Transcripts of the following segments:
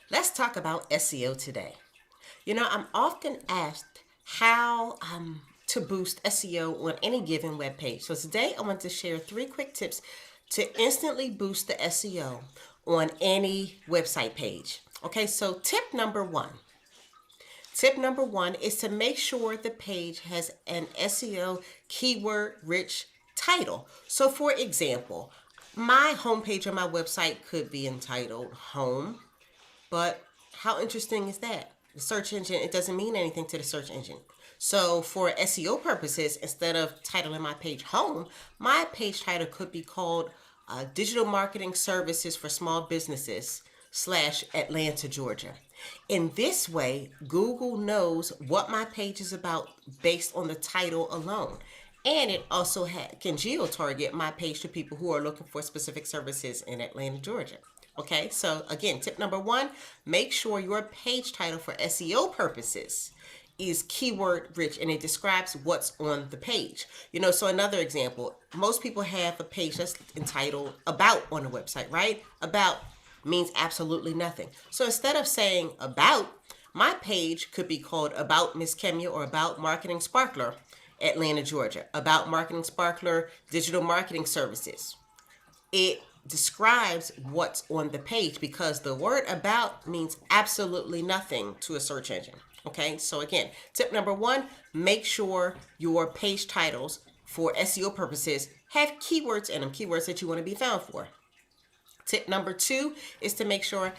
Let's talk about SEO today. I'm often asked how to boost SEO on any given web page. So today I want to share 3 quick tips to instantly boost the SEO on any website page. Okay, so Tip number one is to make sure the page has an SEO keyword rich title. So for example, my homepage on my website could be entitled Home. But how interesting is that? The search engine, it doesn't mean anything to the search engine. So for SEO purposes, instead of titling my page Home, my page title could be called Digital Marketing Services for Small Businesses / Atlanta, Georgia. In this way, Google knows what my page is about based on the title alone. And it also can geo-target my page to people who are looking for specific services in Atlanta, Georgia. Okay, so again, tip number one, make sure your page title for SEO purposes is keyword rich and it describes what's on the page. So another example, most people have a page that's entitled About on a website, right? About means absolutely nothing. So instead of saying about, my page could be called About Miss Kemia or About Marketing Sparkler, Atlanta, Georgia. About Marketing Sparkler Digital Marketing Services. It describes what's on the page because the word about means absolutely nothing to a search engine. Okay, so again, tip number one, make sure your page titles for SEO purposes have keywords in them, keywords that you want to be found for. Tip number two is to make sure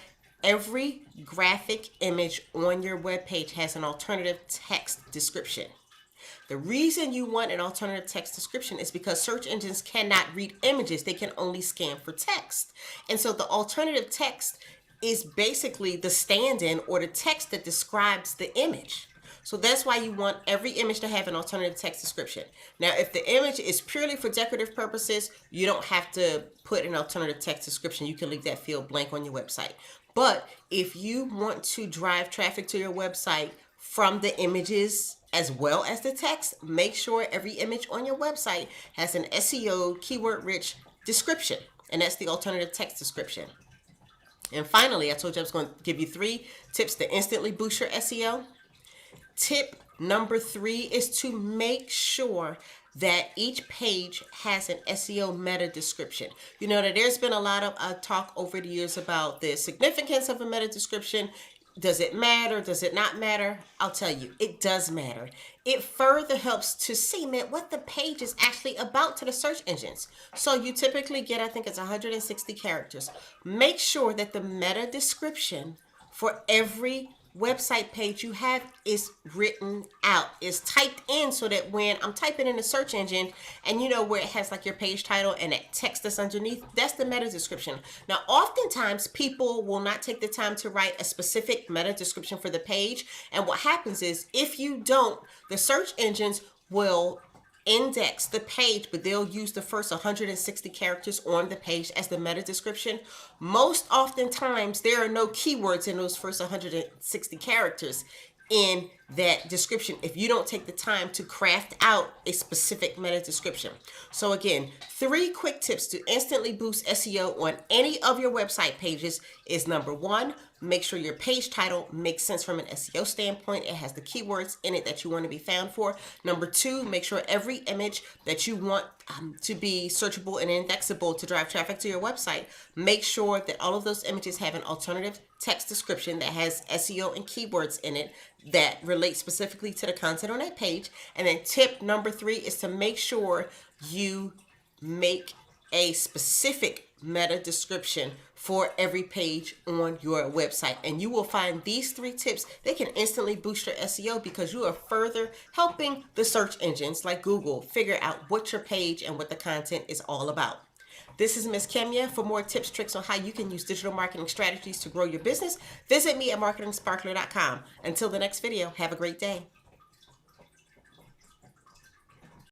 every graphic image on your web page has an alternative text description. The reason you want an alternative text description is because search engines cannot read images. They can only scan for text. And so the alternative text is basically the stand-in or the text that describes the image. So that's why you want every image to have an alternative text description. Now, if the image is purely for decorative purposes, you don't have to put an alternative text description. You can leave that field blank on your website. But if you want to drive traffic to your website from the images as well as the text, make sure every image on your website has an SEO keyword rich description, and that's the alternative text description. And finally, I told you I was going to give you 3 tips to instantly boost your SEO. Tip number 3 is to make sure that each page has an SEO meta description. That there's been a lot of talk over the years about the significance of a meta description. Does it matter? Does it not matter? I'll tell you, it does matter. It further helps to cement what the page is actually about to the search engines. So you typically get, I think it's 160 characters. Make sure that the meta description for every website page you have is written out, is typed in, so that when I'm typing in the search engine and where it has like your page title and that text that's underneath, that's the meta description. Now, oftentimes people will not take the time to write a specific meta description for the page. And what happens is, if you don't, the search engines will index the page, but they'll use the first 160 characters on the page as the meta description. Most oftentimes, there are no keywords in those first 160 characters in that description if you don't take the time to craft out a specific meta description. So again, 3 quick tips to instantly boost SEO on any of your website pages is: number 1, make sure your page title makes sense from an SEO standpoint. It has the keywords in it that you want to be found for. Number 2, make sure every image that you want to be searchable and indexable to drive traffic to your website, make sure that all of those images have an alternative text description that has SEO and keywords in it that relate specifically to the content on that page. And then tip number 3 is to make sure you make a specific meta description for every page on your website. And you will find these 3 tips, they can instantly boost your SEO because you are further helping the search engines like Google figure out what your page and what the content is all about. This is Miss Kemia. For more tips, tricks on how you can use digital marketing strategies to grow your business, visit me at marketingsparkler.com. Until the next video, have a great day.